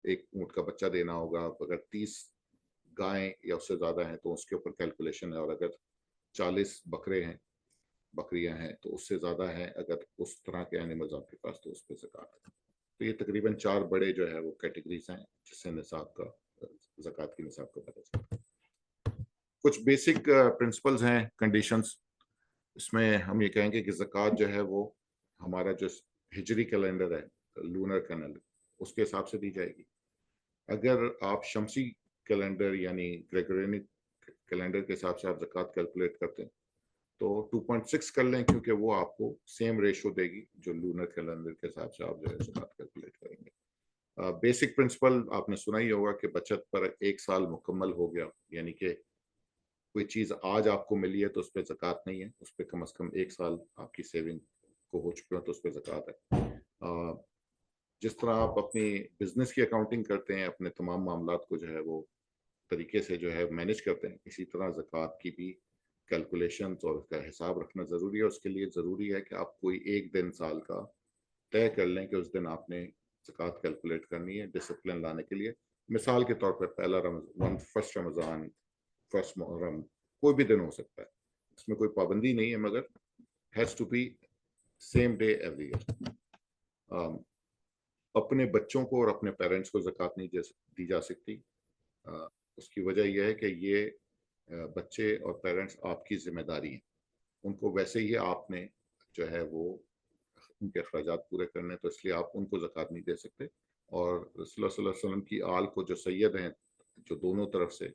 एक ऊँट का बच्चा देना होगा, अगर 30 गायें या उससे ज़्यादा हैं तो उसके ऊपर कैलकुलेशन है, और अगर 40 बकरे हैं, बकरियां हैं तो उससे ज़्यादा है, अगर उस तरह के एनिमल्स आपके पास तो उस पर ज़कात है। तो ये तकरीबन 4 बड़े जो है वो कैटेगरीज हैं जिससे निसाब का, ज़कात की निसाब का पता चलता है। कुछ बेसिक प्रिंसिपल्स हैं, कंडीशंस। इसमें हम ये कहेंगे कि ज़कात जो है वो हमारा जो हिजरी कैलेंडर है, लूनर कैलेंडर, उसके हिसाब से दी जाएगी। अगर आप शमसी कैलेंडर यानी ग्रेगोरियन कैलेंडर के हिसाब से आप ज़कात कैलकुलेट करते हैं तो 2.6 कर लें, क्योंकि वो आपको सेम रेशो देगी जो लूनर कैलेंडर के हिसाब से आप जो है ज़कात कैलकुलेट करेंगे। बेसिक प्रिंसिपल आपने सुना ही होगा कि बचत पर 1 साल मुकम्मल हो गया, यानी कि कोई चीज़ आज आपको मिली है तो उस पर ज़कात नहीं है, उस पर कम से कम 1 साल आपकी सेविंग को हो चुके हो तो उस पर ज़कात है। जिस तरह आप अपनी बिजनेस की अकाउंटिंग करते हैं, अपने तमाम मामलात को जो है वो तरीके से जो है मैनेज करते हैं, इसी तरह ज़कात की भी कैलकुलेशंस और उसका हिसाब रखना ज़रूरी है। उसके लिए ज़रूरी है कि आप कोई एक दिन साल का तय कर लें कि उस दिन आपने ज़कात कैलकुलेट करनी है, डिसिप्लिन लाने के लिए। मिसाल के तौर पर पहला रमज़ान, फर्स्ट रमज़ान, फर्स्ट मुहर्रम, कोई भी दिन हो सकता है, इसमें कोई पाबंदी नहीं है, मगर has to be same day every year. अपने बच्चों को और अपने पेरेंट्स को ज़कात नहीं दी जा सकती। उसकी वजह यह है कि ये बच्चे और पेरेंट्स आपकी जिम्मेदारी हैं, उनको वैसे ही आपने जो है वो उनके अखराजात पूरे करने, तो इसलिए आप उनको ज़कात नहीं दे सकते। और रसूलुल्लाह सल्लल्लाहु अलैहि वसल्लम की आल को जो सैयद हैं, जो दोनों तरफ से,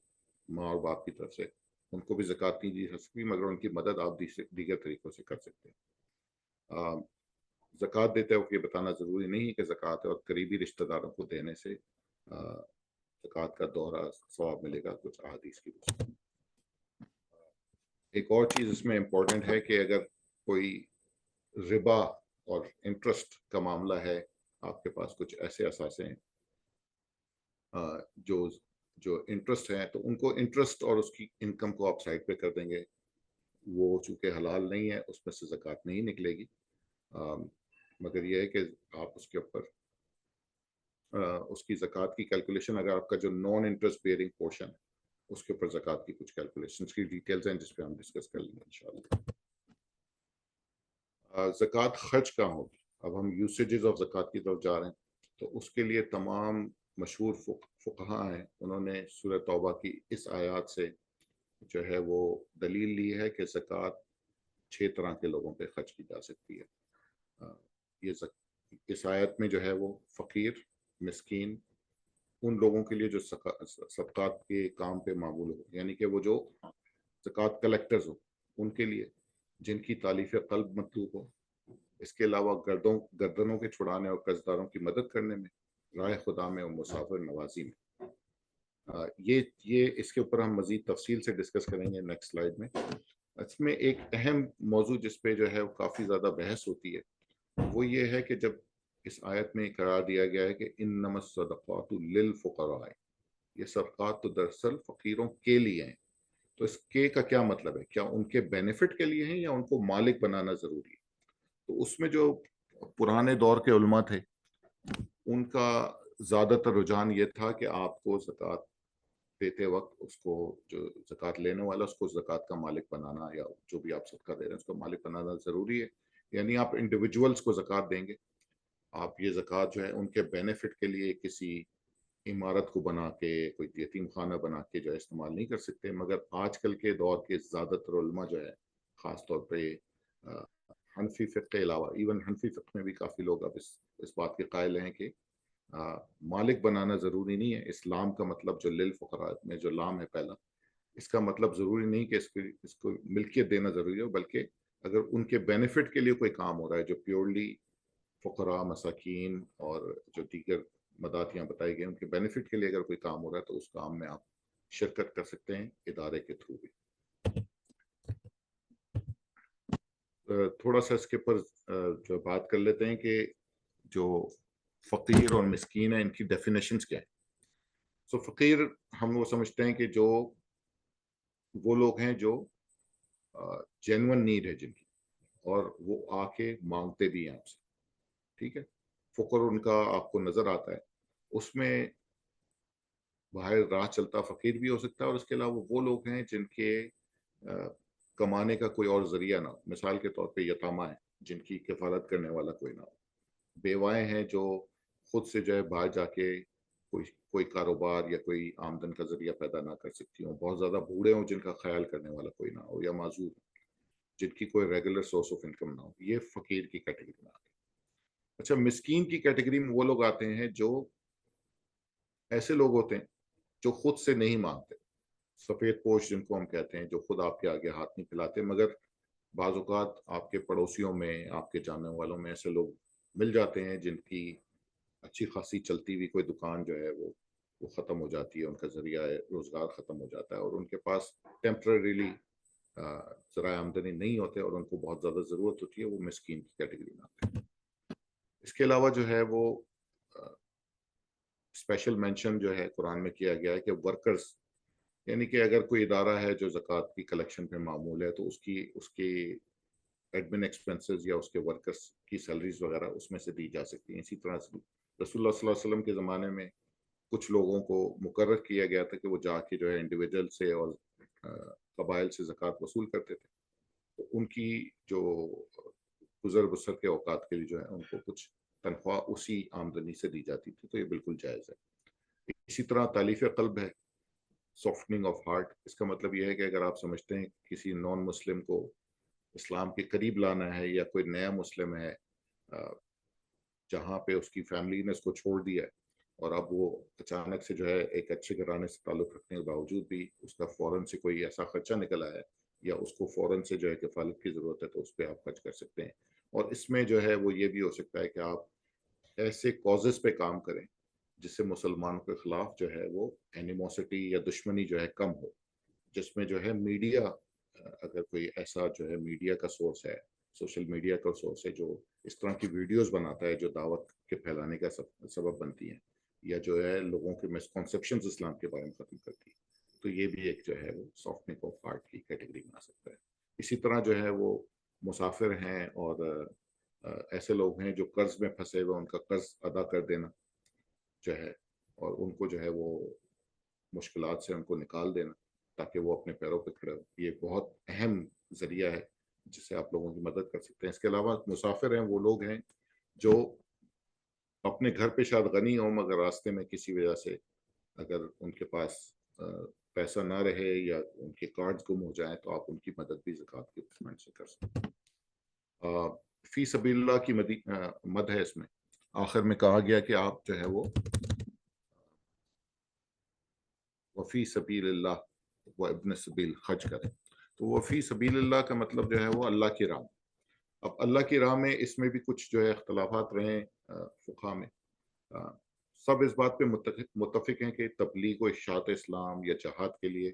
माँ और बाप की तरफ से, उनको भी ज़कात नहीं दी जा सकती, मगर उनकी मदद आप दीगर तरीक़ों से कर सकते हैं। ज़कात देते वक्त ये बताना ज़रूरी नहीं है कि ज़कात है और करीबी रिश्तेदारों को देने से ज़कात का दोहरा सवाब मिलेगा, कुछ अहादीस की वजह से। एक और चीज़ इसमें इम्पोर्टेंट है कि अगर कोई रिबा और इंटरेस्ट का मामला है, आपके पास कुछ ऐसे असासे हैं जो जो इंटरेस्ट हैं, तो उनको इंटरेस्ट और उसकी इनकम को आप साइड पे कर देंगे, वो चूँकि हलाल नहीं है उसमें से ज़कात नहीं निकलेगी। मगर ये है कि आप उसके ऊपर उसकी ज़कात की कैलकुलेशन, अगर आपका जो नॉन इंटरेस्ट बेयरिंग पोर्शन है उसके ऊपर ज़कात की कुछ कैलकुलेशंस की डिटेल्स हैं जिस पे हम डिस्कस कर लेंगे इंशाल्लाह। ज़कात खर्च कहाँ होगी? अब हम यूसेजेस ऑफ ज़कात की तरफ जा रहे हैं, तो उसके लिए तमाम मशहूर फुक़हा हैं, उन्होंने सूरह तौबा की इस आयत से जो है वो दलील ली है कि ज़कात 6 तरह के लोगों पे खर्च की जा सकती है। ये इस आयत में जो है वो फ़कीर, मिस्कीन, उन लोगों के लिए जो सदक़ात के काम पे मामूल हो, यानी कि वो जो ज़कात कलेक्टर्स हो, उनके लिए जिनकी तालीफ़ क़ल्ब मतलूब हो। इसके अलावा गर्दनों के छुड़ाने और कर्ज़दारों की मदद करने में, राह खुदा में और मुसाफिर नवाजी में। ये इसके ऊपर हम मज़ीद तफसील से डिस्कस करेंगे नेक्स्ट स्लाइड में। इसमें एक अहम मौजू जिस पे जो है वो काफ़ी ज़्यादा बहस होती है, वो ये है कि जब इस आयत में करार दिया गया है कि इन्नमस सदक़ातु लिल फ़ुक़रा, ये सदक़ात तो दरअसल फ़कीरों के लिए हैं। तो इस के का क्या मतलब है? क्या उनके बेनिफिट के लिए हैं या उनको मालिक बनाना ज़रूरी है? तो उसमें जो पुराने दौर के उलमा थे, उनका ज़्यादातर रुझान ये था कि आपको ज़कात देते वक्त उसको, जो ज़कात लेने वाला, उसको ज़कात का मालिक बनाना, या जो भी आप सदका दे रहे हैं उसको मालिक बनाना ज़रूरी है। यानी आप इंडिविजुअल्स को ज़कात देंगे, आप ये ज़कात जो है उनके बेनिफिट के लिए किसी इमारत को बना के, कोई यतीम खाना बना के जो है इस्तेमाल नहीं कर सकते। मगर आजकल के दौर के ज़्यादातर उलमा जो है, ख़ास तौर पे हनफी फ़िक़्ह के अलावा, इवन हनफी फ़िक़्ह में भी काफ़ी लोग अब इस बात के कायल हैं कि मालिक बनाना ज़रूरी नहीं है। इस्लाम का मतलब जो लिल फ़ुक़रा में जो लाम है पहला, इसका मतलब ज़रूरी नहीं कि इसको मिल्कियत देना ज़रूरी हो, बल्कि अगर उनके बेनिफिट के लिए कोई काम हो रहा है, जो प्योरली फ़ुक़रा, मसाकीन और जो दीगर मदातियाँ बताई गई, उनके बेनिफिट के लिए अगर कोई काम हो रहा है तो उस काम में आप शिरकत कर सकते हैं इदारे के थ्रू भी। थोड़ा सा इसके ऊपर जो बात कर लेते हैं कि जो फ़कीर और मिस्कीन है, इनकी डेफिनेशंस क्या है। सो फ़कीर हम वो समझते हैं कि जो वो लोग हैं जो जेन्युइन नीड है जिनकी, और वो आके मांगते भी हैं आपसे, ठीक है। फ़ुक़र उनका आपको नज़र आता है, उसमें باہر راہ چلتا فقیر بھی ہو سکتا ہے، اور اس کے علاوہ وہ لوگ ہیں جن کے کمانے کا کوئی اور ذریعہ نہ ہو. مثال کے طور پہ یتامہ ہیں جن کی کفالت کرنے والا کوئی نہ ہو، بیوائیں ہیں جو خود سے جو ہے باہر جا کے کوئی کاروبار یا کوئی آمدن کا ذریعہ پیدا نہ کر سکتی ہوں، بہت زیادہ بوڑھے ہوں جن کا خیال کرنے والا کوئی نہ ہو، یا معذور جن کی کوئی ریگولر سورس آف انکم نہ ہو. یہ فقیر کی کیٹیگری میں آتے ہیں. اچھا، مسکین کی کیٹیگری میں وہ لوگ آتے ہیں جو ایسے لوگ ہوتے ہیں جو خود سے نہیں مانگتے، سفید پوش جن کو ہم کہتے ہیں، جو خود آپ کے آگے ہاتھ نہیں پھیلاتے، مگر بعض اوقات آپ کے پڑوسیوں میں، آپ کے جاننے والوں میں ایسے لوگ مل جاتے ہیں جن کی اچھی خاصی چلتی ہوئی کوئی دکان جو ہے وہ ختم ہو جاتی ہے، ان کا ذریعہ روزگار ختم ہو جاتا ہے، اور ان کے پاس ٹیمپرریلی ذرائع آمدنی نہیں ہوتے اور ان کو بہت زیادہ ضرورت ہوتی ہے. وہ مسکین کی کیٹیگری میں آتے ہیں. اس کے علاوہ جو ہے وہ اسپیشل مینشن جو ہے قرآن میں کیا گیا ہے کہ ورکرز، یعنی کہ اگر کوئی ادارہ ہے جو زکوٰۃ کی کلیکشن پہ معمول ہے تو اس کی ایڈمن ایکسپنسز یا اس کے ورکرز کی سیلریز وغیرہ اس میں سے دی جا سکتی ہیں. اسی طرح سے رسول اللہ صلی اللہ علیہ وسلم کے زمانے میں کچھ لوگوں کو مقرر کیا گیا تھا کہ وہ جا کے جو ہے انڈیویجول سے اور قبائل سے زکوٰۃ وصول کرتے تھے. تو ان کی جو گزر بسر کے اوقات کے لیے جو ہے ان کو کچھ تنخواہ اسی آمدنی سے دی جاتی تھی. تو یہ بالکل جائز ہے. اسی طرح تالیف قلب ہے، سافٹننگ آف ہارٹ. اس کا مطلب یہ ہے کہ اگر آپ سمجھتے ہیں کسی نان مسلم کو اسلام کے قریب لانا ہے، یا کوئی نیا مسلم ہے جہاں پہ اس کی فیملی نے اس کو چھوڑ دیا ہے، اور اب وہ اچانک سے جو ہے ایک اچھے گھرانے سے تعلق رکھنے کے باوجود بھی اس کا فوراً سے کوئی ایسا خرچہ نکل آیا ہے یا اس کو فوراً سے جو ہے کفالت کی ضرورت ہے، تو اس پہ آپ خرچ کر سکتے ہیں. اور اس میں جو ہے وہ یہ بھی ہو سکتا ہے کہ آپ ایسے کازز پہ کام کریں جس سے مسلمانوں کے خلاف جو ہے وہ اینیموسٹی یا دشمنی جو ہے کم ہو، جس میں جو ہے میڈیا، اگر کوئی ایسا جو ہے میڈیا کا سورس ہے، سوشل میڈیا کا سورس ہے جو اس طرح کی ویڈیوز بناتا ہے جو دعوت کے پھیلانے کا سبب بنتی ہیں، یا جو ہے لوگوں کے مسکنسیپشنز اسلام کے بارے میں ختم کرتی ہے، تو یہ بھی ایک جو ہے وہ سافٹنگ آف ہارٹ کی کیٹیگری میں آ سکتا ہے. اسی طرح جو ہے وہ مسافر ہیں اور ایسے لوگ ہیں جو قرض میں پھنسے ہوئے، ان کا قرض ادا کر دینا جو ہے، اور ان کو جو ہے وہ مشکلات سے ان کو نکال دینا تاکہ وہ اپنے پیروں پہ کھڑے ہو. یہ بہت اہم ذریعہ ہے جس سے آپ لوگوں کی مدد کر سکتے ہیں. اس کے علاوہ مسافر ہیں وہ لوگ ہیں جو اپنے گھر پہ شاید غنی ہوں، مگر راستے میں کسی وجہ سے اگر ان کے پاس پیسہ نہ رہے یا ان کے کارڈز گم ہو جائیں، تو آپ ان کی مدد بھی زکوٰۃ کے پیمنٹ سے کر سکتے ہیں. فی سبیل اللہ کی مد ہے اس میں. آخر میں کہا گیا کہ آپ جو ہے وہ وفی سبیل اللہ و ابن سبیل خرچ کریں. تو وفی سبیل اللہ کا مطلب جو ہے وہ اللہ کی راہ. اب اللہ کی راہ میں اس میں بھی کچھ جو ہے اختلافات رہے فقہ میں. سب اس بات پہ متفق ہیں کہ تبلیغ و اشاعت اسلام یا جہاد کے لیے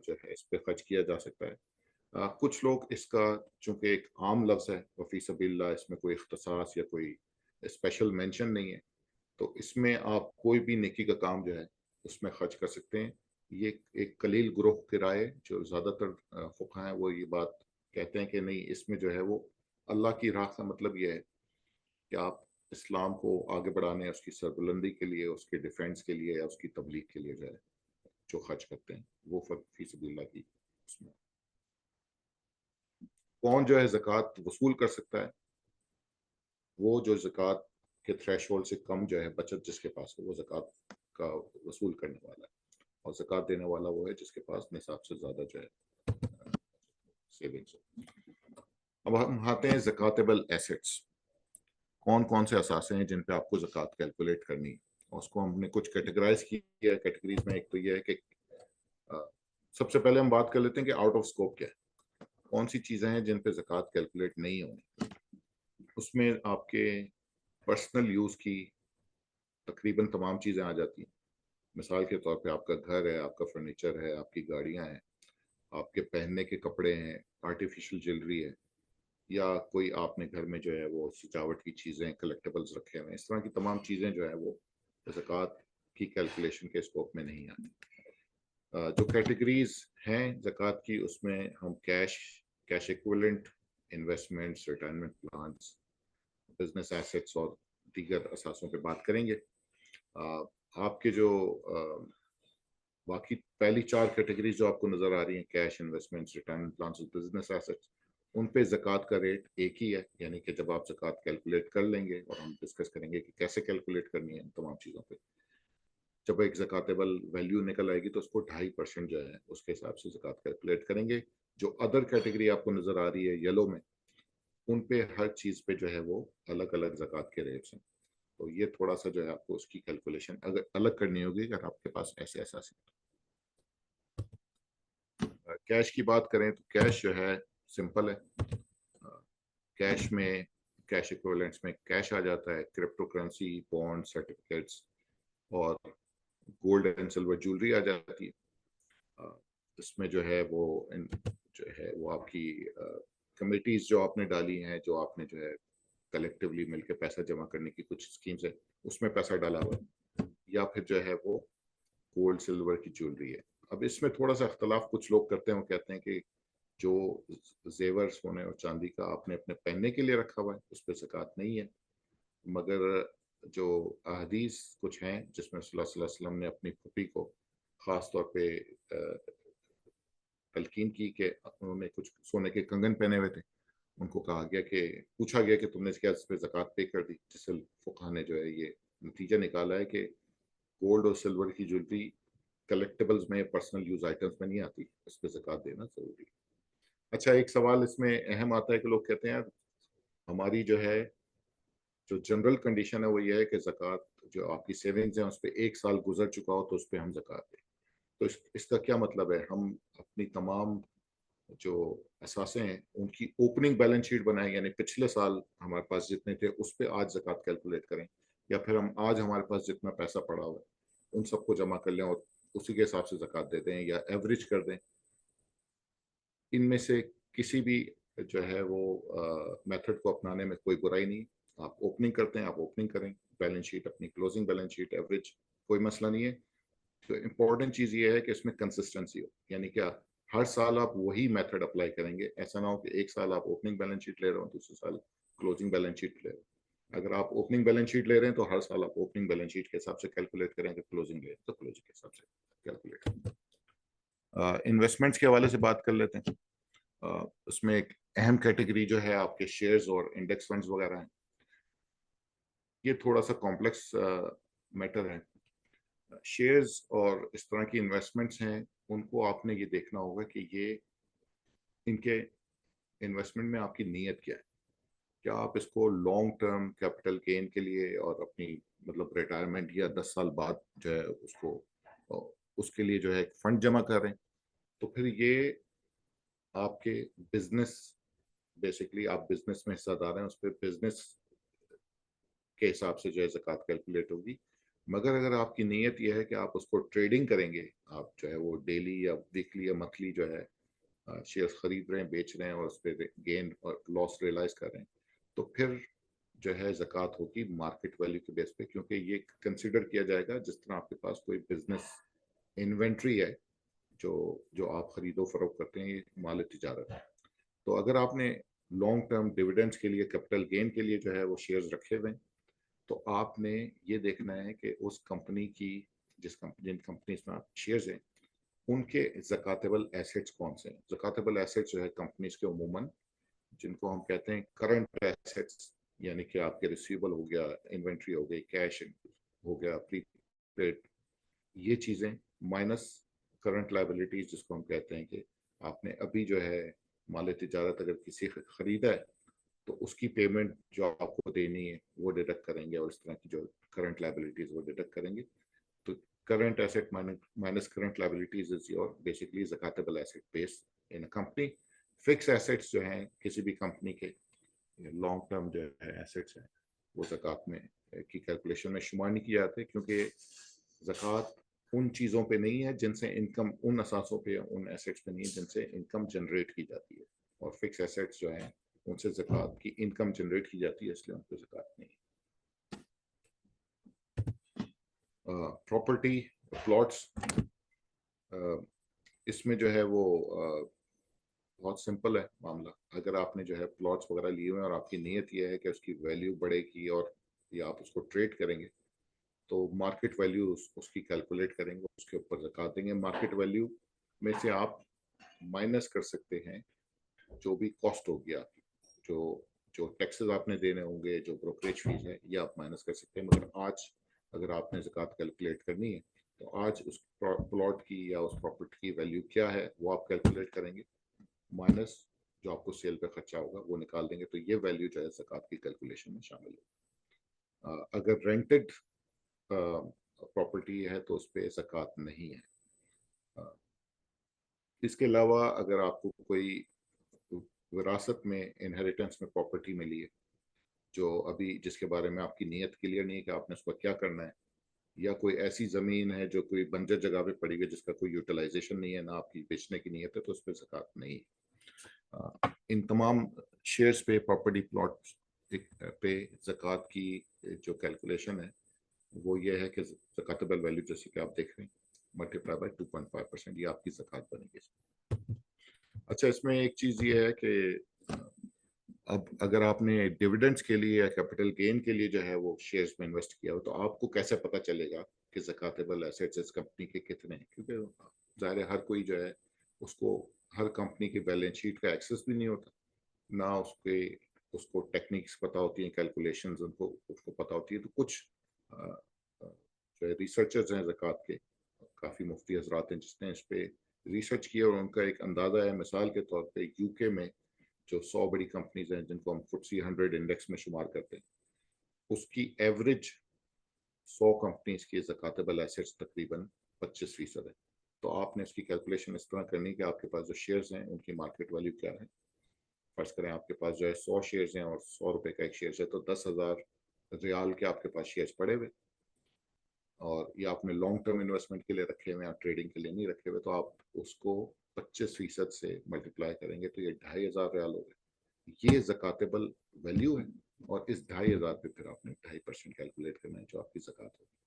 جو ہے اس پہ خرچ کیا جا سکتا ہے. کچھ لوگ اس کا، چونکہ ایک عام لفظ ہے وفی سبیل اللہ، اس میں کوئی اختصاص یا کوئی اسپیشل مینشن نہیں ہے، تو اس میں آپ کوئی بھی نیکی کا کام جو ہے اس میں خرچ کر سکتے ہیں. یہ ایک قلیل گروہ کی رائے، جو زیادہ تر فقہاء ہیں وہ یہ بات کہتے ہیں کہ نہیں، اس میں جو ہے وہ اللہ کی راہ کا مطلب یہ ہے کہ آپ اسلام کو آگے بڑھانے، اس کی سربلندی کے لیے، اس کے ڈیفینس کے لیے یا اس کی تبلیغ کے لیے جو ہے جو خرچ کرتے ہیں وہ فی سبیل اللہ کی. اس میں کون جو ہے زکوٰۃ وصول کر سکتا ہے؟ وہ جو زکوٰۃ کے تھریش ہولڈ سے کم جو ہے بچت جس کے پاس ہے، وہ زکوٰۃ کا وصول کرنے والا ہے. اور زکوٰۃ دینے والا وہ ہے جس کے پاس نصاب سے زیادہ جو ہے سیونگز ہو. اب ہم آتے ہیں زکاتبل ایسیٹس. کون کون سے اثاثے ہیں جن پہ آپ کو زکوٰۃ کیلکولیٹ کرنی ہے، اور اس کو ہم نے کچھ کیٹیگرائز کیا ہے کیٹیگریز میں. ایک تو یہ ہے کہ سب سے پہلے ہم بات کر لیتے ہیں کہ آؤٹ آف اسکوپ کیا ہے، کون سی چیزیں ہیں جن پہ زکوٰۃ کیلکولیٹ نہیں ہونی. اس میں آپ کے پرسنل یوز کی تقریباً تمام چیزیں آ جاتی ہیں. مثال کے طور پہ آپ کا گھر ہے، آپ کا فرنیچر ہے، آپ کی گاڑیاں ہیں، آپ کے پہننے کے کپڑے ہیں، آرٹیفیشل جیولری ہے، یا کوئی آپ نے گھر میں جو ہے وہ سجاوٹ کی چیزیں، کلیکٹیبلز رکھے ہوئے ہیں. اس طرح کی تمام چیزیں جو ہے وہ زکوٰۃ کی کیلکولیشن کے اسکوپ میں نہیں آتی. جو کیٹیگریز ہیں زکوٰۃ کی، اس میں ہم cash equivalent, investments, retirement plans, business assets اور دیگر اثاثوں پہ بات کریں گے. آپ کے جو बाकी पहली 4 कैटेगरीज जो आपको नजर आ रही हैं, cash, investments, retirement plans, business assets, उन पे ज़कात का रेट एक ही है। यानी कि जब आप ज़कात कैलकुलेट कर लेंगे, और हम डिस्कस करेंगे कि कैसे कैलकुलेट करनी है इन तमाम चीज़ों पे, जब एक ज़कातेबल वैल्यू निकल आएगी तो उसको 2.5% जो है उसके हिसाब से ज़कात कैलकुलेट करेंगे। जो अदर कैटेगरी आपको नजर आ रही है येलो में, उन पे हर चीज़ पे जो है वो अलग अलग ज़कात के रेट्स हैं। तो ये थोड़ा सा जो है आपको उसकी कैलकुलेशन अगर अलग करनी होगी अगर आपके पास ऐसे एहसास है। कैश की बात करें तो कैश जो है सिंपल है। कैश में, कैश इक्विवेलेंट्स में कैश आ जाता है, क्रिप्टो करेंसी, बॉन्ड, सर्टिफिकेट्स और गोल्ड एंड सिल्वर ज्वेलरी आ जाती है। इसमें जो है वो जो है वो आपकी कमिटीज जो आपने डाली हैं, जो आपने जो है कलेक्टिवली मिलकर पैसा जमा करने की कुछ स्कीम्स है, उसमें पैसा डाला हुआ है, या फिर जो है वो गोल्ड सिल्वर की ज्वेलरी है। अब इसमें थोड़ा सा अख्तलाफ कुछ लोग करते हैं, वो कहते हैं कि जो जेवर सोने और चांदी का आपने अपने पहनने के लिए रखा हुआ है उस पर ज़कात नहीं है। मगर जो अहदीस कुछ हैं जिसमें सल्लल्लाहु अलैहि वसल्लम ने अपनी फूफी को ख़ास तौर पे तलकीन की कि उन्होंने कुछ सोने के कंगन पहने हुए थे, उनको कहा गया कि पूछा गया कि तुमने क्या इस पर ज़कात पे कर दी, जिससे फुक़हा ने जो है ये नतीजा निकाला है कि गोल्ड और सिल्वर की ज्वेलरी कलेक्टिबल्स में, पर्सनल यूज आइटम्स में नहीं आती, इस पर ज़कात देना ज़रूरी है। अच्छा, एक सवाल इसमें अहम आता है कि लोग कहते हैं यार हमारी जो है जो जनरल कंडीशन है वो ये है कि ज़कात जो आपकी सेविंग्स हैं उस पर 1 साल गुजर चुका हो तो उस पर हम ज़कात दें। तो इसका क्या मतलब है? हम अपनी तमाम जो असासे हैं उनकी ओपनिंग बैलेंस शीट बनाएं, यानी पिछले साल हमारे पास जितने थे उस पर आज ज़कात कैलकुलेट करें, या फिर हम आज हमारे पास जितना पैसा पड़ा हुआ है उन सबको जमा कर लें और उसी के हिसाब से ज़कात दे दें, या एवरेज कर दें। इनमें से किसी भी जो है वो मेथड को अपनाने में कोई बुराई नहीं। आप ओपनिंग करते हैं, आप ओपनिंग करें, बैलेंस शीट अपनी क्लोजिंग बैलेंस शीट एवरेज, कोई मसला नहीं है। तो इम्पोर्टेंट चीज़ ये है कि इसमें कंसिस्टेंसी हो, यानी क्या हर साल आप वही मेथड अप्लाई करेंगे। ऐसा ना हो कि एक साल आप ओपनिंग बैलेंस शीट ले रहे हो, दूसरे साल क्लोजिंग बैलेंस शीट ले रहे हो। अगर आप ओपनिंग बैलेंस शीट ले रहे हैं तो हर साल आप ओपनिंग बैलेंस शीट के हिसाब से कैलकुलेट करेंगे, क्लोजिंग ले रहे हैं तो क्लोजिंग के हिसाब से कैलकुलेट। इन्वेस्टमेंट्स के हवाले से बात कर लेते हैं। उसमें एक अहम कैटेगरी जो है आपके शेयर्स और इंडेक्स फंड्स वगैरह हैं। ये थोड़ा सा कॉम्प्लेक्स मैटर है। शेयर्स और इस तरह की इन्वेस्टमेंट्स हैं, उनको आपने ये देखना होगा कि ये इनके इन्वेस्टमेंट में आपकी नीयत क्या है। क्या आप इसको लॉन्ग टर्म कैपिटल गेन के लिए और अपनी मतलब रिटायरमेंट या 10 साल बाद जो है उसको उसके लिए जो है एक फंड जमा कर रहे हैं, तो फिर ये आपके बिजनेस, बेसिकली आप बिजनेस में हिस्सादार हैं, उस पर बिजनेस के हिसाब से जो है ज़कात कैलकुलेट होगी। मगर अगर आपकी नीयत यह है कि आप उसको ट्रेडिंग करेंगे, आप जो है वो डेली या वीकली या मंथली जो है शेयर्स खरीद रहे हैं, बेच रहे हैं और उस पर गेन और लॉस रियलाइज कर रहे हैं, तो फिर जो है ज़कात होगी मार्केट वैल्यू के बेस पे, क्योंकि ये कंसिडर किया जाएगा जिस तरह आपके पास कोई बिजनेस इन्वेंट्री है, जो जो आप खरीदो फरोख्त करते हैं, ये माल तिजारत है। तो अगर आपने लॉन्ग टर्म डिविडेंड्स के लिए, कैपिटल गेन के लिए जो है वो शेयर्स रखे हुए हैं, तो आपने ये देखना है कि उस कंपनी की, जिन कंपनीज में आप शेयर्स हैं, उनके ज़कातेबल एसेट्स कौन से हैं। ज़कातेबल एसेट्स जो है कंपनीज के उमूमन जिनको हम कहते हैं करंट एसेट्स, यानी कि आपके रिसीवेबल हो गया, इन्वेंट्री हो गई, कैश हो गया, प्रीपेड, ये चीज़ें माइनस करंट लायबिलिटीज जिसको हम कहते हैं कि आपने अभी जो है माल तिजारत अगर किसी खरीदा है तो उसकी पेमेंट जो आपको देनी है वो डिडक्ट करेंगे, और इस तरह की जो करंट लायबिलिटीज वो डिडक्ट करेंगे। तो current asset minus current liabilities is your basically zakatable asset base in a company. Fix assets जो हैं किसी भी कंपनी के, लॉन्ग टर्म जो है एसेट्स हैं, वो ज़कात में की कैलकुलेशन में शुमार नहीं किए जाते, क्योंकि ज़कात उन चीज़ों पे नहीं है जिनसे इनकम, उन असासों पे, उन एसेट्स पे नहीं है जिनसे इनकम जनरेट की जाती है। और फिक्स एसेट्स जो हैं उनसे ज़कात की इनकम जनरेट की जाती है, इसलिए उन पर ज़कात नहीं है। प्रॉपर्टी, प्लॉट्स, इसमें जो है वो बहुत सिंपल है मामला। अगर आपने जो है प्लॉट्स वगैरह लिए हुए हैं और आपकी नीयत यह है कि उसकी वैल्यू बढ़ेगी और या आप उसको ट्रेड करेंगे, तो मार्केट वैल्यू उसकी कैलकुलेट करेंगे, उसके ऊपर ज़कात देंगे। मार्केट वैल्यू में से आप माइनस कर सकते हैं जो भी कॉस्ट होगी आपकी, जो जो टैक्सेस आपने देने होंगे, जो ब्रोकरेज फीस है, ये आप माइनस कर सकते हैं। मगर आज अगर आपने ज़कात कैलकुलेट करनी है तो आज उस प्लॉट की या उस प्रॉपर्टी की वैल्यू क्या है वो आप कैलकुलेट करेंगे, माइनस जो आपको सेल पे खर्चा होगा वो निकाल देंगे, तो ये वैल्यू जो है ज़कात की कैलकुलेशन में शामिल है। अगर रेंटेड प्रॉपर्टी है तो उस पर ज़कात नहीं है। अ, इसके अलावा अगर आपको कोई विरासत में, इनहेरिटेंस में प्रॉपर्टी मिली है जो अभी जिसके बारे में आपकी नीयत क्लियर नहीं है कि आपने उसका क्या करना है, या कोई ऐसी जमीन है जो कोई बंजर जगह पे पड़ी हुई है जिसका कोई यूटिलाइजेशन नहीं है, ना आपकी बेचने की नीयत है, तो उस पर ज़कात नहीं है। इन तमाम शेयर्स पे, प्रॉपर्टी प्लॉट पे ज़कात की जो कैलकुलेशन है वो ये है कि ज़कातबल वैल्यू जैसे कि आप देख रहे हैं मल्टीप्लाई बाय 2.5%, ये आपकी ज़कात बनेगी। अच्छा, इसमें एक चीज़ ये है कि अब अगर आपने डिविडेंड्स के लिए या कैपिटल गेन के लिए जो है वो शेयर्स में इन्वेस्ट किया हो, तो आपको कैसे पता चलेगा कि ज़कातेबल एसेट्स इस कंपनी के कितने हैं? क्योंकि ज़ाहिर है हर कोई जो है उसको हर कंपनी की बैलेंस शीट का एक्सेस भी नहीं होता, ना उसके उसको टेक्निक्स पता होती हैं, कैलकुलेशंस उनको उसको पता होती है। तो कुछ अ, जो है रिसर्चर्स हैं ज़कात के, काफ़ी मुफ्ती हजरात हैं जिसने इस पे रिसर्च किया और उनका एक अंदाज़ा है। मिसाल के तौर पे यूके में जो 100 बड़ी कंपनीज हैं जिनको हम FTSE 100 इंडेक्स में शुमार करते हैं, उसकी एवरेज 100 कंपनीज की ज़कातबल एसेट्स तकरीबन 25% है। तो आपने इसकी कैलकुलेशन इस तरह करनी कि आपके पास जो शेयर्स हैं उनकी मार्केट वैल्यू क्या है। फर्ज करें आपके पास जो है 100 शेयर्स हैं और 100 रुपए का एक शेयर है, तो 10,000 रियाल के आपके पास शेयर्स पड़े हुए, और ये आपने लॉन्ग टर्म इन्वेस्टमेंट के लिए रखे हुए हैं, आप ट्रेडिंग के लिए नहीं रखे हुए, तो आप उसको 25% से मल्टीप्लाई करेंगे तो ये 2,500 रियाल हो गए। ये ज़कातेबल वैल्यू है, और इस 2,500 पे फिर आपने 2.5% कैलकुलेट करना है जो आपकी ज़कात होगी।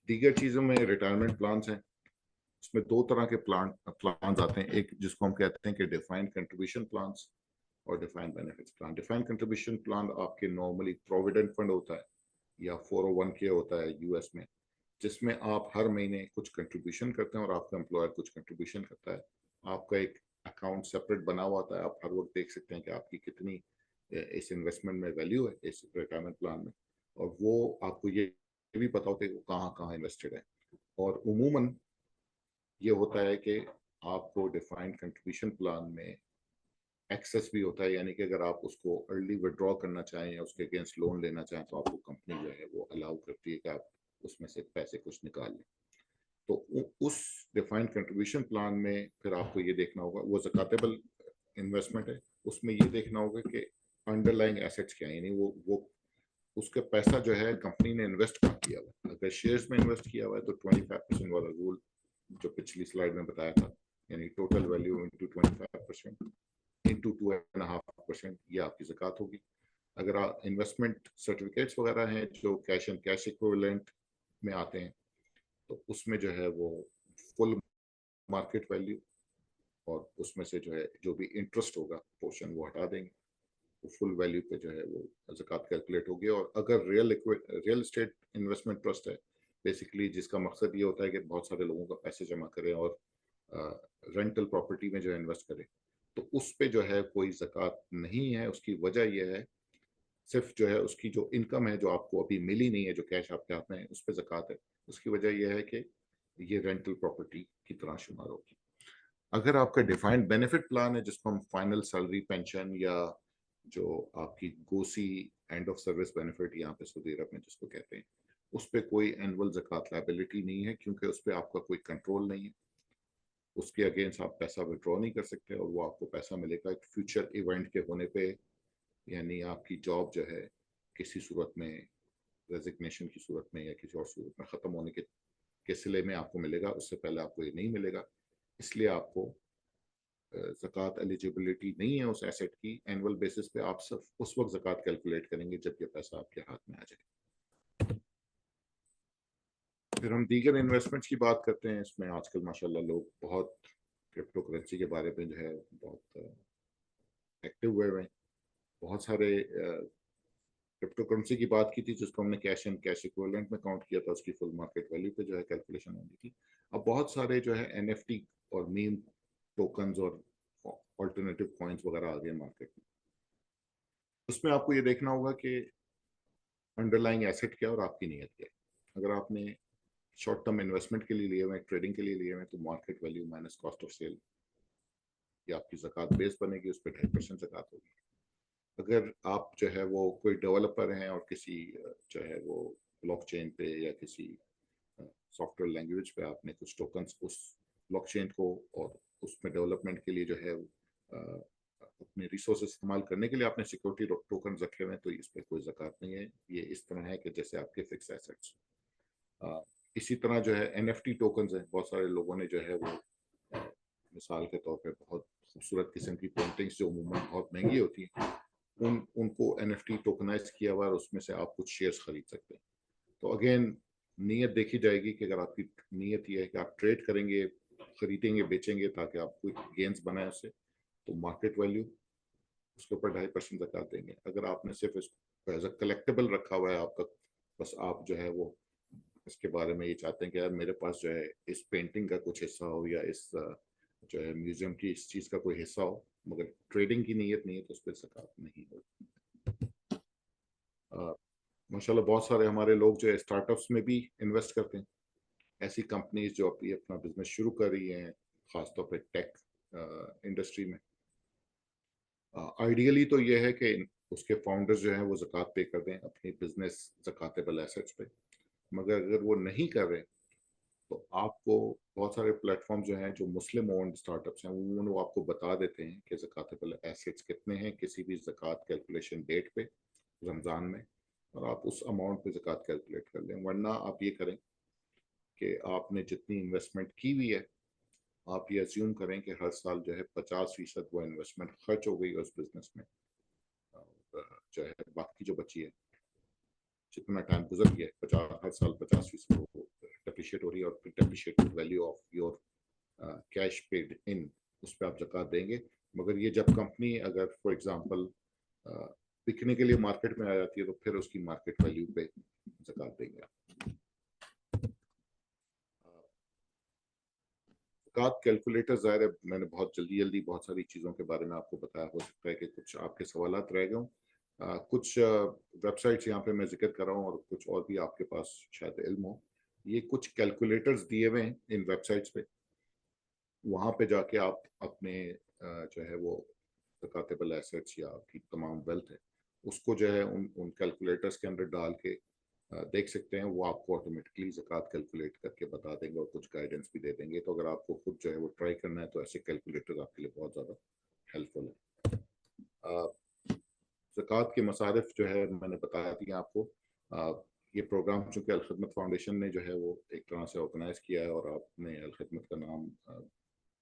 दीगर चीज़ों में रिटायरमेंट प्लान्स हैं। उसमें दो तरह के प्लान्स आते हैं, एक जिसको हम कहते हैं कि डिफाइंड कंट्रीब्यूशन प्लान्स और defined benefits plan. Defined contribution plan आपके नॉर्मली प्रोविडेंट फंड होता है या 401k होता है यूएस में, जिसमें आप हर महीने कुछ कंट्रीब्यूशन करते हैं और आपका एम्प्लॉयर कुछ कंट्रीब्यूशन करता है। आपका एक अकाउंट सेपरेट बना हुआ होता है, आप हर वक्त देख सकते हैं कि आपकी कितनी इस इन्वेस्टमेंट में वैल्यू है, इस रिटायरमेंट प्लान में, और वो आपको ये भी पता होता है कि वो कहाँ कहाँ इन्वेस्टेड है। और उमूमन ये होता है कि आपको डिफाइंड कंट्रीब्यूशन प्लान में एक्सेस भी होता है, यानी कि अगर आप उसको अर्ली विड्रॉ करना चाहें या उसके अगेंस्ट लोन लेना चाहें तो आपको कंपनी जो है वो अलाउ करती है कि आप उसमें से पैसे कुछ निकाल लें। तो उस डिफाइंड कंट्रीब्यूशन प्लान में फिर आपको ये देखना होगा, वो ज़कातेबल इन्वेस्टमेंट है, उसमें ये देखना होगा कि अंडरलाइंग एसेट्स क्या है, यानी वो उसका पैसा जो है कंपनी ने इन्वेस्ट कहाँ किया हुआ है। अगर शेयर्स में इन्वेस्ट किया हुआ है तो 25% वाला रूल जो पिछली स्लाइड में बताया था, यानी टोटल वैल्यू इंटू 25% इंटू 2.5%, ये आपकी ज़कात होगी। अगर आप इन्वेस्टमेंट सर्टिफिकेट्स वगैरह हैं जो कैश एंड कैश इक्विवेलेंट में आते हैं, तो उसमें जो है वो फुल मार्केट वैल्यू और उसमें से जो है जो भी इंटरेस्ट होगा पोर्शन वो हटा देंगे, वो फुल वैल्यू पे जो है वो ज़कात कैलकुलेट होगी। और अगर रियल एस्टेट इन्वेस्टमेंट ट्रस्ट है, बेसिकली जिसका मकसद ये होता है कि बहुत सारे लोगों का पैसे जमा करें और रेंटल प्रॉपर्टी में जो है इन्वेस्ट करें, तो उस पे जो है कोई ज़कात नहीं है। उसकी वजह यह है, सिर्फ जो है उसकी जो इनकम है जो आपको अभी मिली नहीं है, जो कैश आपके हाथ में है, उस पर ज़कात है। उसकी वजह यह है कि ये रेंटल प्रॉपर्टी की तरह शुमार होगी। अगर आपका डिफाइंड बेनिफिट प्लान है जिसको हम फाइनल सैलरी पेंशन या जो आपकी Ghosi end of service benefit यहाँ पे सऊदी अरब में जिसको कहते हैं, उस पर कोई एनुअल ज़कात लायबिलिटी नहीं है, क्योंकि उस पर आपका कोई कंट्रोल नहीं है। उसके अगेंस्ट आप पैसा विड्रॉ नहीं कर सकते और वो आपको पैसा मिलेगा एक फ्यूचर इवेंट के होने पे, यानी आपकी जॉब जो है किसी सूरत में, रेजिग्नेशन की सूरत में या किसी और सूरत में ख़त्म होने के सिले में आपको मिलेगा, उससे पहले आपको ये नहीं मिलेगा। इसलिए आपको ज़कात एलिजिबिलिटी नहीं है उस एसेट की। एनुअल बेसिस पे आप सिर्फ उस वक्त ज़कात कैलकुलेट करेंगे जब ये पैसा आपके हाथ में आ जाए। फिर हम दीगर इन्वेस्टमेंट्स की बात करते हैं। इसमें आजकल माशाल्लाह लोग बहुत क्रिप्टो करेंसी के बारे में जो है बहुत एक्टिव हुए हैं। बहुत सारे क्रिप्टो करेंसी की बात की थी जिसको हमने कैश एंड कैश इक्विवेलेंट में काउंट किया था, उसकी फुल मार्केट वैल्यू पे जो है कैलकुलेशन होनी थी। अब बहुत सारे जो है एनएफटी और मीम टोकन्स और ऑल्टरनेटिव कॉइन्स वगैरह आ गए मार्केट में। उसमें आपको ये देखना होगा कि अंडरलाइंग एसेट क्या है और आपकी नीयत क्या है। अगर आपने शॉर्ट टर्म इन्वेस्टमेंट के लिए लिए हुए, ट्रेडिंग के लिए लिए हुए, तो market value minus cost of sale या आपकी ज़कात बेस बनेगी, उस पर 2.5% ज़कात होगी। अगर आप जो है वो कोई डेवलपर हैं और किसी जो है वो ब्लॉकचेन पे या किसी सॉफ्टवेयर लैंग्वेज पे आपने कुछ टोकन्स उस ब्लॉकचेन को और उसमें डेवलपमेंट के लिए जो है अपने रिसोर्स इस्तेमाल करने के लिए आपने सिक्योरिटी टोकन रखे हुए हैं, तो इस पर कोई ज़कात नहीं है। ये इस तरह है कि जैसे आपके फिक्स एसेट्स। इसी तरह जो है एनएफटी टोकन्स हैं, बहुत सारे लोगों ने जो है वो मिसाल के तौर पे बहुत खूबसूरत किस्म की पेंटिंग्स जो अमूमन बहुत महंगी होती हैं, उनको एनएफटी टोकनाइज किया हुआ है, उसमें से आप कुछ शेयर्स खरीद सकते हैं। तो अगेन नीयत देखी जाएगी कि अगर आपकी नीयत ये है कि आप ट्रेड करेंगे, खरीदेंगे, बेचेंगे ताकि आप कोई गेंस बनाए उससे, तो मार्केट वैल्यू उसके ऊपर 2.5% ज़कात देंगे। अगर आपने सिर्फ इसको एज अ कलेक्टेबल रखा हुआ है आपका, बस आप जो है वो इसके बारे में ये चाहते हैं कि यार मेरे पास जो है इस पेंटिंग का कुछ हिस्सा हो या इस जो है म्यूजियम की इस चीज़ का कोई हिस्सा हो, मगर ट्रेडिंग की नीयत नहीं है, तो उस पर ज़कात नहीं होगी। माशाल्लाह बहुत सारे हमारे लोग जो है स्टार्टअप्स में भी इन्वेस्ट करते हैं। ऐसी कंपनीज जो अभी अपना बिजनेस शुरू कर रही हैं, खासतौर पे टेक इंडस्ट्री में, आइडियली तो ये है कि उसके फाउंडर्स जो हैं वो ज़कात पे कर दें अपनी बिजनेस ज़कातेबल एसेट्स पे। मगर अगर वो नहीं कर रहे, तो आपको बहुत सारे प्लेटफॉर्म जो हैं जो मुस्लिम ओन्ड स्टार्टअप्स हैं, वो आपको बता देते हैं कि ज़कातेबल एसेट्स कितने हैं किसी भी ज़कात कैलकुलेशन डेट पे रमज़ान में, और आप उस अमाउंट पे ज़कात कैलकुलेट कर लें। वरना आप ये करें कि आपने जितनी इन्वेस्टमेंट की हुई है, आप ये अज्यूम करें कि हर साल जो है 50% वो इन्वेस्टमेंट खर्च हो गई है उस बिजनेस में, और जो है बाकी जो बची है, जितना टाइम गुजर गया है, 50 हर साल 50% वो डेप्रिशिएट हो रही है, और फिर depreciated value of your cash paid in, उस पर आप ज़कात देंगे। मगर ये जब कंपनी अगर फॉर एग्जांपल बिकने के लिए मार्केट में आ जाती है, तो फिर उसकी मार्केट वैल्यू पे ज़कात देंगे। ज़कात कैलकुलेटर ज़ाहिर है मैंने बहुत जल्दी जल्दी बहुत सारी चीज़ों के बारे में आपको बताया, हो सकता है कि कुछ आपके सवालात रह गए हों। कुछ वेबसाइट्स यहाँ पे मैं जिक्र कर रहा हूँ और कुछ और भी आपके पास शायद इल्म हो। ये कुछ कैलकुलेटर्स दिए हुए हैं इन वेबसाइट्स पे, वहाँ पे जाके आप अपने जो है वो ज़कातेबल एसेट्स या आपकी तमाम वेल्थ है उसको जो है उन कैलकुलेटर्स के अंदर डाल के देख सकते हैं। वो आपको ऑटोमेटिकली ज़कात कैलकुलेट करके बता देंगे और कुछ गाइडेंस भी दे देंगे। तो अगर आपको खुद जो है वो ट्राई करना है, तो ऐसे कैलकुलेटर आपके लिए बहुत ज़्यादा हेल्पफुल है। ज़कात के मसारिफ जो है मैंने बता दिया आपको। ये प्रोग्राम चूँकि अलखदमत फाउंडेशन ने जो है वो एक तरह से ऑर्गेनाइज किया है, और आपने अलखदमत का नाम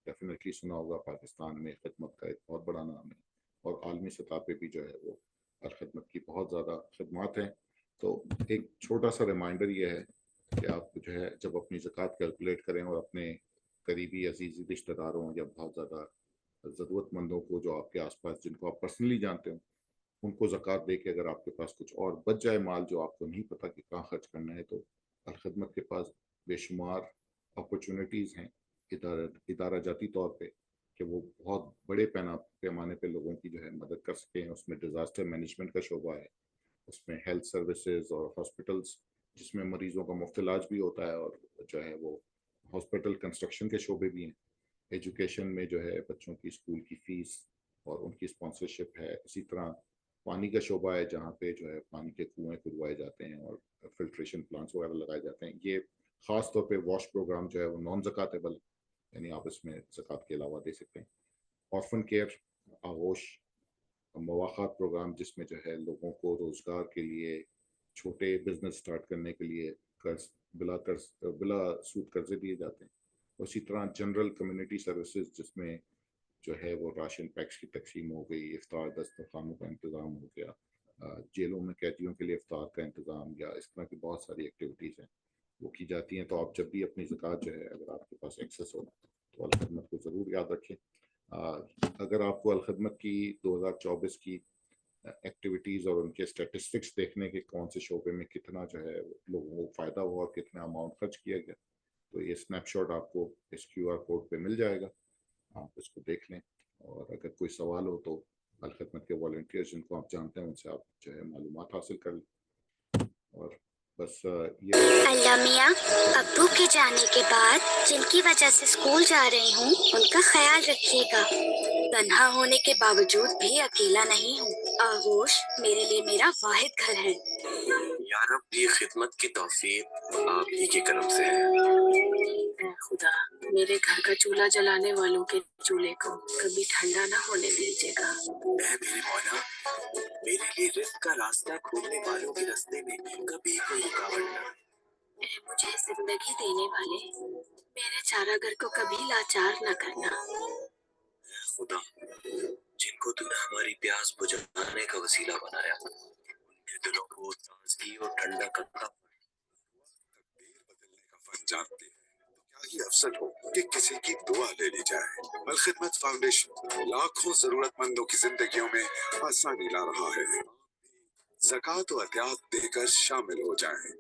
डेफिनेटली सुना होगा। पाकिस्तान में खिदमत का एक बहुत बड़ा नाम है, और आलमी सतह पे भी जो है वो अलखदमत की बहुत ज़्यादा खदमात हैं। तो एक छोटा सा रिमाइंडर ये है कि आप जो है जब अपनी ज़कात कैलकुलेट करें और अपने करीबी अजीज़ी रिश्तेदारों या बहुत ज़्यादा ज़रूरतमंदों को जो आपके आसपास जिनको आप पर्सनली जानते हो, उनको ज़कात दे के अगर आपके पास कुछ और बच जाए माल जो आपको नहीं पता कि कहाँ खर्च करना है, तो अलखदमत के पास बेशुमार अपॉर्चुनिटीज़ हैं इदारा जाती तौर पे कि वो बहुत बड़े पैमाने पे लोगों की जो है मदद कर सकें। उसमें डिज़ास्टर मैनेजमेंट का शोबा है, उसमें हेल्थ सर्विसेज और हॉस्पिटल्स जिसमें मरीजों का मुफ्त इलाज भी होता है, और जो है वो हॉस्पिटल कंस्ट्रक्शन के शोबे भी हैं। एजुकेशन में जो है बच्चों की स्कूल की फ़ीस और उनकी स्पॉन्सरशिप है। इसी तरह पानी का शोबा है, जहाँ पे जो है पानी के कुएँ खुदवाए जाते हैं और फिल्ट्रेशन प्लांट्स वगैरह लगाए जाते हैं। ये ख़ास तौर पे वॉश प्रोग्राम जो है वो नॉन ज़कातेबल, यानी आप इसमें ज़कात के अलावा दे सकते हैं। ऑर्फन केयर, आगोश, मवाख़ात प्रोग्राम जिसमें जो है लोगों को रोज़गार के लिए छोटे बिजनेस स्टार्ट करने के लिए कर्ज बिला सूद कर्जे दिए जाते हैं। उसी तरह जनरल कम्युनिटी सर्विसेज जिसमें जो है वो राशन पैक्स की तकसीम हो गई, इफ्तार दस्तरखानों का इंतज़ाम हो गया, जेलों में कैदियों के लिए इफ्तार का इंतज़ाम, या इस तरह की बहुत सारी एक्टिविटीज़ हैं वो की जाती हैं। तो आप जब भी अपनी ज़कात जो है अगर आपके पास एक्सेस हो, तो अलखदमत को ज़रूर याद रखें। अगर आपको अलखदमत की 2024 की एक्टिविटीज और उनके स्टैटिस्टिक्स देखने के कौन से शोबे में कितना जो है लोगों को फायदा हुआ और कितना अमाउंट खर्च किया गया, तो ये स्नैपशॉट आपको इस क्यूआर कोड पे मिल जाएगा, आप इसको देख लें। और अगर कोई सवाल हो तो अलखदमत के वॉलंटियर्स जिनको आप जानते हैं उनसे आप जो है मालूमात हासिल कर लें। और बस ये अल्लाह मियाँ, अब्बू के जाने के बाद जिनकी वजह से स्कूल जा रही हूँ उनका ख्याल रखिएगा। तन्हा होने के बावजूद भी अकेला नहीं हूँ। आगोश मेरे लिए मेरा वाहिद घर है। या रब, ये खिदमत की तौफीक आप ही के करम से है। ऐ खुदा, मेरे घर का चूल्हा जलाने वालों के चूल्हे को कभी ठंडा ना होने दीजिएगा। ऐ मेरे मौला, मेरे लिए रिस्क का रास्ता खोलने वालों के रास्ते में कभी कोई रुकावट ना। ऐ मुझे जिंदगी देने वाले, मेरे चारागर को कभी लाचार न करना। ऐ खुदा, जिनको तूने हमारी प्यास बुझाने का वसीला बनाया, उनके दिलों को ताजगी और ठंडक करता। तकदीर बदलने का फन जानते हैं तो क्या ही अफसर हो कि किसी की दुआ ले ली जाए। अल खिदमत फाउंडेशन लाखों जरूरतमंदों की जिंदगियों में आसानी ला रहा है। ज़कात और अतियात देकर शामिल हो जाएं,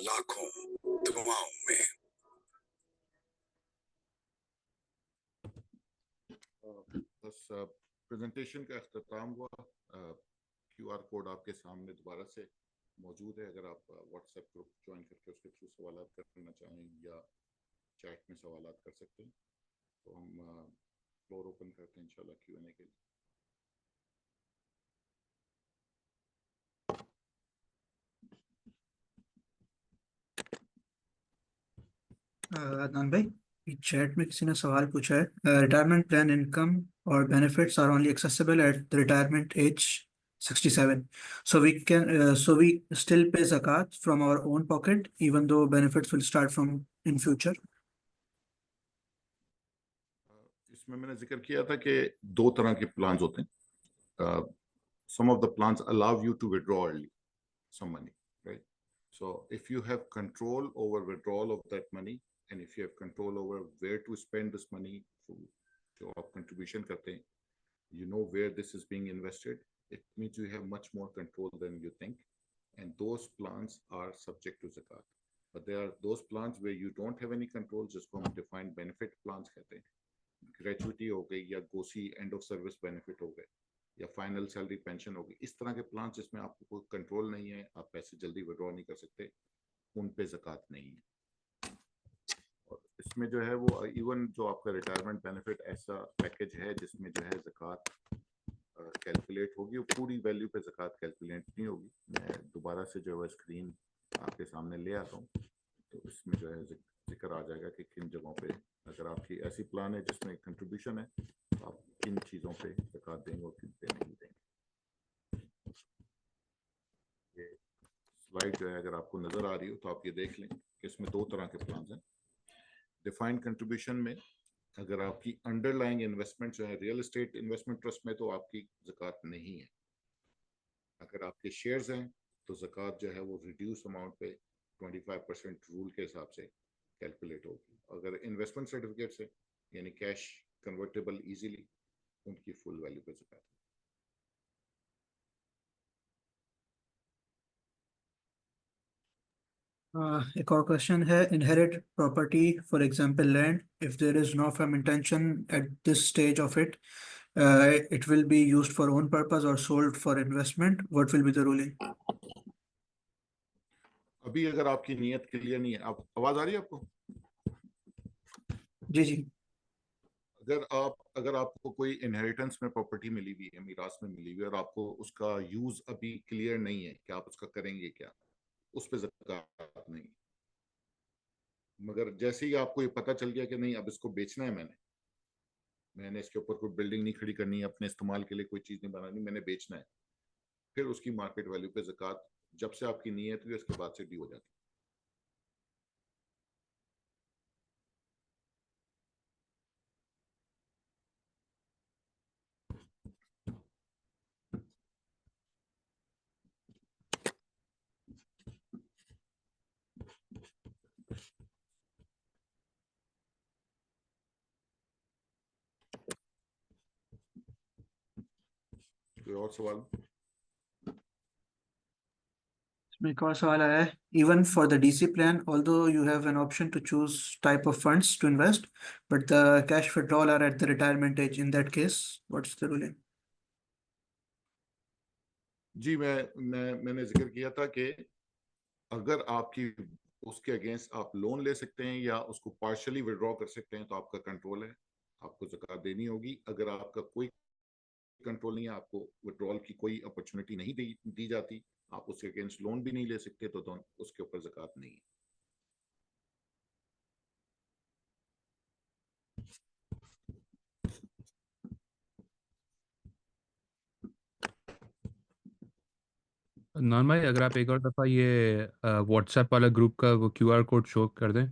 लाखों दुआओं में। बस प्रेजेंटेशन का अख्ताम हुआ। क्यूआर कोड आपके सामने दोबारा से मौजूद है, अगर आप व्हाट्सएप ग्रुप ज्वाइन करके उसके थ्रू सवाल करना चाहें या चैट में सवाल कर सकते हैं। तो हम फ्लोर ओपन करते हैं इंशाल्लाह Q&A के लिए। अदनान भाई, चैट में किसी ने सवाल पूछा है, रिटायरमेंट प्लान इनकम और benefits are only accessible at the retirement age 67, so we still pay zakat from our own pocket even though benefits will start from in future. इसमें मैंने जिक्र किया था कि दो तरह के प्लान्स होते हैं। some of the plans allow you to withdraw early some money, right? So if you have control over withdrawal of that money and if you have control over where to spend this money, जो आप contribution करते हैं, you know where this is being invested, it means you have much more control than you think, and those plans are subject to zakat. But there are those plans where you don't have any control, जिसको हम defined benefit plans कहते हैं, gratuity हो गई या Ghosi end of service benefit हो गए या फाइनल सैलरी पेंशन हो गई, इस तरह के प्लान जिसमें आपको कोई कंट्रोल नहीं है, आप पैसे जल्दी विड्रॉ नहीं कर सकते, उन पे ज़कात नहीं है। और इसमें जो है वो इवन जो आपका रिटायरमेंट बेनिफिट ऐसा पैकेज है जिसमें जो है ज़कात कैलकुलेट होगी, वो पूरी वैल्यू पे ज़कात कैलकुलेट नहीं होगी। मैं दोबारा से जो है स्क्रीन आपके सामने ले आता हूँ, तो इसमें जो है जिक्र आ जाएगा कि किन जगहों पे अगर आपकी ऐसी प्लान है जिसमें कंट्रीब्यूशन है तो आप किन चीज़ों पे ज़कात देंगे और किन पे नहीं देंगे। ये स्लाइड जो है अगर आपको नज़र आ रही हो तो आप ये देख लें कि इसमें दो तरह के प्लान हैं। डिफाइंड कंट्रीब्यूशन में अगर आपकी अंडरलाइंग इन्वेस्टमेंट जो है रियल एस्टेट इन्वेस्टमेंट ट्रस्ट में, तो आपकी ज़कात नहीं है। अगर आपके शेयर्स हैं तो ज़कात जो है वो रिड्यूस अमाउंट पे 25% रूल के हिसाब से कैलकुलेट होगी। अगर इन्वेस्टमेंट सर्टिफिकेट्स है यानी कैश कन्वर्टेबल इजीली, उनकी फुल वैल्यू पे ज़कात है। एक और क्वेश्चन है, inherit property for example land, if there is no firm intention at this stage of it, it will be used for own purpose or sold for investment, what will be the ruling? अभी अगर आपकी नीयत clear नहीं है, आप आवाज आ रही है आपको? जी जी। अगर आपको कोई इनहेरिटेंस में प्रॉपर्टी मिली हुई है, मीरास में मिली हुई है और आपको उसका यूज अभी क्लियर नहीं है कि आप उसका करेंगे क्या, उस पे ज़कात नहीं। मगर जैसे ही आपको ये पता चल गया कि नहीं अब इसको बेचना है, मैंने इसके ऊपर कोई बिल्डिंग नहीं खड़ी करनी है, अपने इस्तेमाल के लिए कोई चीज़ नहीं बनानी, मैंने बेचना है, फिर उसकी मार्केट वैल्यू पे ज़कात जब से आपकी नीयत हुई उसके बाद से ड्यू हो जाती है। कोई और सवाल? एक और सवाल आया है, even for the DC plan, although you have an option to choose type of funds to invest, but the cash withdrawal are at the retirement age. In that case, what's the ruling? जी मैंने जिक्र किया था कि अगर आपकी उसके against आप loan ले सकते हैं या उसको पार्शली विड्रॉ कर सकते हैं तो आपका कंट्रोल है, आपको ज़कात देनी होगी। अगर आपका कोई कंट्रोल नहीं है, आपको विड्रॉल की कोई अपॉर्चुनिटी नहीं दी जाती, आप उसके अगेंस्ट लोन भी नहीं ले सकते, तो उसके ऊपर ज़कात नहीं है। नॉन भाई, अगर आप एक और दफ़ा ये व्हाट्सएप वाला ग्रुप का वो QR कोड शो कर दें।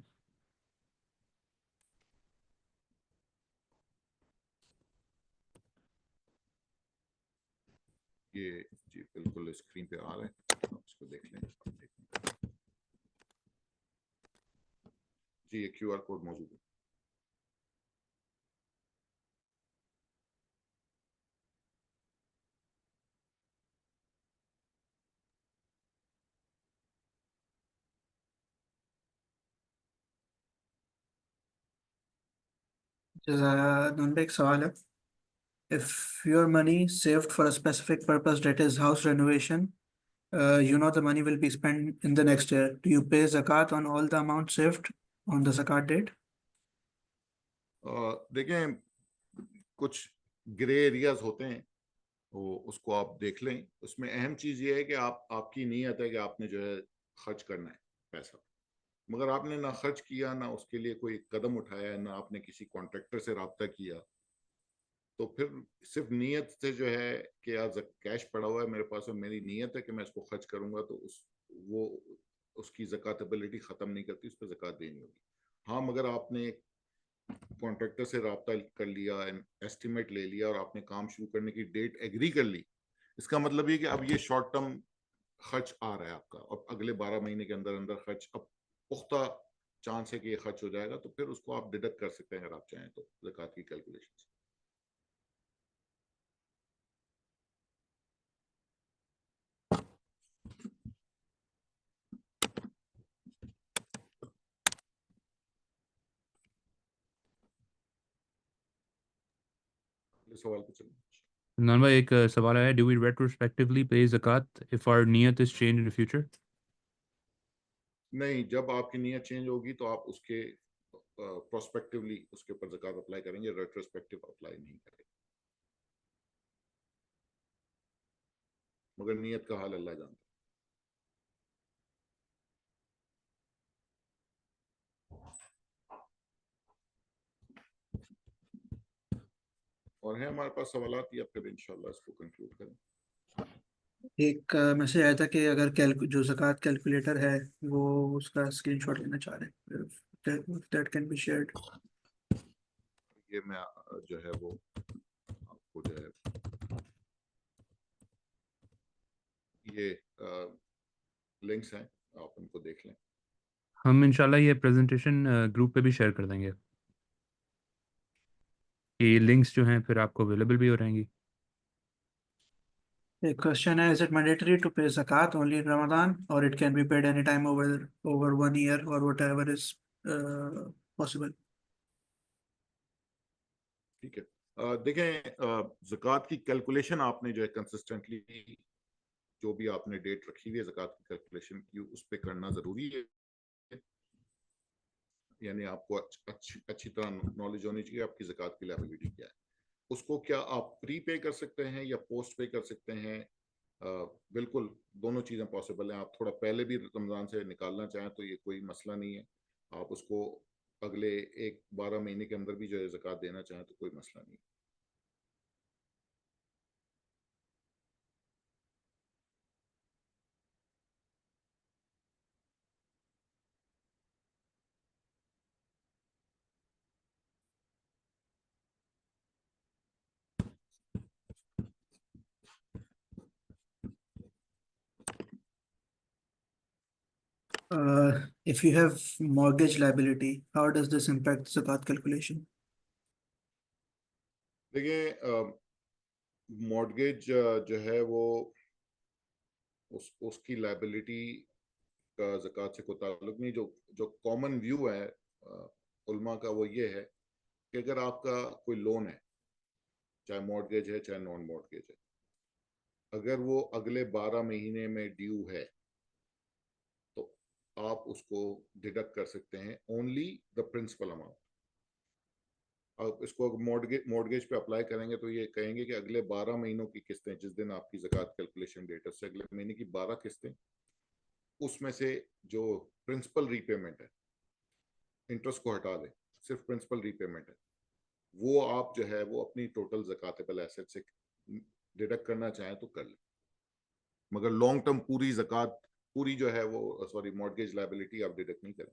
ये जी बिल्कुल स्क्रीन पे आ रहा है, आप इसको देख लें। जी ये QR कोड मौजूद है। नॉन एक सवाल है, if your money saved for a specific purpose, that is house renovation, you know the money will be spent in the next year, do you pay zakat on all the amount saved on the zakat date? देखें, कुछ grey areas होते हैं, वो उसको आप देख लें। उसमें अहम चीज़ ये है कि आपकी नीयत है कि आपने जो है खर्च करना है पैसा, मगर आपने ना खर्च किया, ना उसके लिए कोई कदम उठाया, ना आपने किसी कॉन्ट्रैक्टर से रब्ता किया, तो फिर सिर्फ नीयत से जो है कि आज कैश पड़ा हुआ है मेरे पास और मेरी नीयत है कि मैं इसको खर्च करूंगा, तो वो उसकी ज़कातबिलिटी ख़त्म नहीं करती, उस पर ज़कात देनी होगी। हाँ, मगर आपने कॉन्ट्रैक्टर से रब्ता कर लिया, एस्टिमेट ले लिया और आपने काम शुरू करने की डेट एग्री कर ली, इसका मतलब ये कि अब ये शॉर्ट टर्म खर्च आ रहा है आपका, और अगले 12 महीने के अंदर अंदर खर्च, अब पुख्ता चांस है कि ये खर्च हो जाएगा, तो फिर उसको आप डिडक्ट कर सकते हैं अगर आप चाहें तो ज़कात की कैलकुलेशन से। सवाल पे चलिए। नॉन भाई, एक सवाल आया है, डू वी रेट्रोस्पेक्टिवली पे ज़कात इफ आवर नियत is change in the future? नहीं, जब आपकी नीयत चेंज होगी तो आप उसके प्रोस्पेक्टिवली उसके ऊपर ज़कात अप्लाई करेंगे, रेट्रोस्पेक्टिव अप्लाई नहीं करेंगे, मगर नीयत का हाल अल्लाह जानता है। और है हमारे पास सवालात, या फिर इंशाल्लाह इसको कंक्लूड करें? एक मैसेज आया था कि अगर जो ज़कात कैलकुलेटर है वो उसका स्क्रीनशॉट लेना चाह रहे हैं, दैट कैन बी शेयर्ड। ये मैं जो है वो आपको जो है ये लिंक्स हैं, आप उनको देख लें। हम इंशाल्लाह ये प्रेजेंटेशन ग्रुप पे भी शेयर कर देंगे, ये लिंक्स जो हैं फिर आपको अवेलेबल भी हो रहेंगी। A question है, is it mandatory to pay zakat only in Ramadan or it can be paid anytime over 1 year or whatever is possible? ठीक है, देखें, ज़कात की कैलकुलेशन आपने जो है कंसिस्टेंटली, जो भी आपने डेट रखी हुई है ज़कात की कैलकुलेशन की, उस पर करना ज़रूरी है। यानी आपको अच्छी तरह नॉलेज होनी चाहिए आपकी ज़कात की लायबिलिटी क्या है। उसको क्या आप प्री पे कर सकते हैं या पोस्ट पे कर सकते हैं? बिल्कुल दोनों चीज़ें पॉसिबल हैं। आप थोड़ा पहले भी रमज़ान से निकालना चाहें तो ये कोई मसला नहीं है, आप उसको अगले 12 महीने के अंदर भी जो है ज़कात देना चाहें तो कोई मसला नहीं। If you have mortgage liability, how does this impact zakat calculation? देखिए, मॉर्गेज जो है वो اس کی لائبلٹی کا زکوٰۃ سے کوئی تعلق نہیں. جو کامن ویو ہے علماء کا وہ یہ ہے کہ اگر آپ کا کوئی لون ہے، چاہے مورٹگیج ہے چاہے نان مورٹگیج ہے، اگر وہ اگلے 12 مہینے میں ڈیو ہے تو آپ اس کو ڈیڈکٹ کر سکتے ہیں اونلی دا پرنسپل اماؤنٹ. آپ اس کو مورٹگیج پہ اپلائی کریں گے تو یہ کہیں گے کہ اگلے 12 مہینوں کی قسطیں، جس دن آپ کی زکوٰۃ کیلکولیشن ڈیٹ ہے، اس سے اگلے مہینے کی 12 قسطیں، اس میں سے جو پرنسپل ری پیمنٹ ہے، انٹرسٹ کو ہٹا دیں، صرف پرنسپل ری پیمنٹ ہے، وہ آپ جو ہے وہ اپنی ٹوٹل زکوٰۃ ایسٹ سے ڈیڈکٹ کرنا چاہیں تو کر لیں. مگر لانگ ٹرم پوری زکوٰۃ پوری جو ہے وہ مورٹگیج لائبلٹی آپ ڈیڈکٹ نہیں کریں.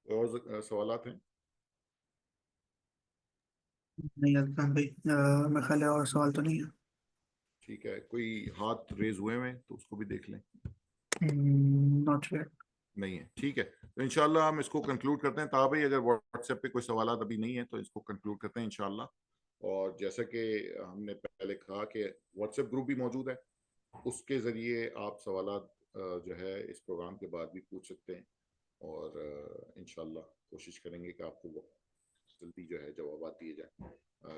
اور سوالات ہیں؟ نہیں عدنان بھائی، میرے خیال ہے اور سوال تو نہیں ہے. ٹھیک ہے، کوئی ہاتھ ریز ہوئے ہیں تو اس کو بھی دیکھ لیں. Not yet. نہیں ہے، ٹھیک ہے. تو انشاءاللہ ہم اس کو کنکلوڈ کرتے ہیں. بھائی اگر واٹس ایپ پہ کوئی سوالات ابھی نہیں ہے تو اس کو کنکلوڈ کرتے ہیں انشاءاللہ. اور جیسا کہ ہم نے پہلے کہا کہ واٹس ایپ گروپ بھی موجود ہے، اس کے ذریعے آپ سوالات جو ہے اس پروگرام کے بعد بھی پوچھ سکتے ہیں، اور انشاءاللہ کوشش کریں گے کہ آپ کو جلدی جو ہے جوابات دیے جائیں.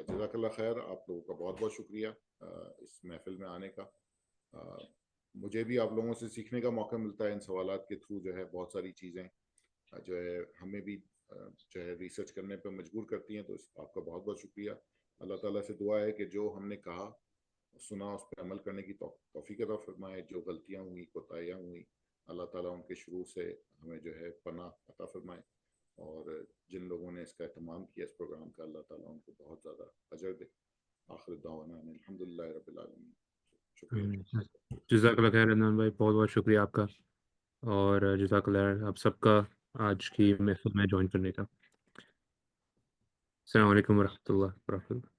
جزاک اللہ خیر. آپ لوگوں کا بہت بہت شکریہ اس محفل میں آنے کا. مجھے بھی آپ لوگوں سے سیکھنے کا موقع ملتا ہے ان سوالات کے تھرو. جو ہے بہت ساری چیزیں جو ہے ہمیں بھی جو ہے ریسرچ کرنے پہ مجبور کرتی ہیں. تو آپ کا بہت بہت شکریہ. اللہ تعالیٰ سے دعا ہے کہ جو ہم نے کہا سنا اس پہ عمل کرنے کی توفیق عطا فرمائے. جو غلطیاں ہوئیں، کوتاہیاں ہوئیں، اللہ تعالیٰ ان کے شروع سے ہمیں جو ہے پناہ عطا فرمائے. اور جن لوگوں نے اس کا اہتمام کیا اس پروگرام کا، اللہ تعالیٰ ان کو بہت زیادہ اجر دے. آخر دعوانا الحمدللہ رب العالمین. شکریہ. جزاک اللہ خیر عدنان بھائی، بہت بہت شکریہ آپ کا، اور جزاک اللہ آپ سب کا آج کی محفل میں جوائن کرنے کا. السلام علیکم ورحمۃ اللہ وبرکاتہ.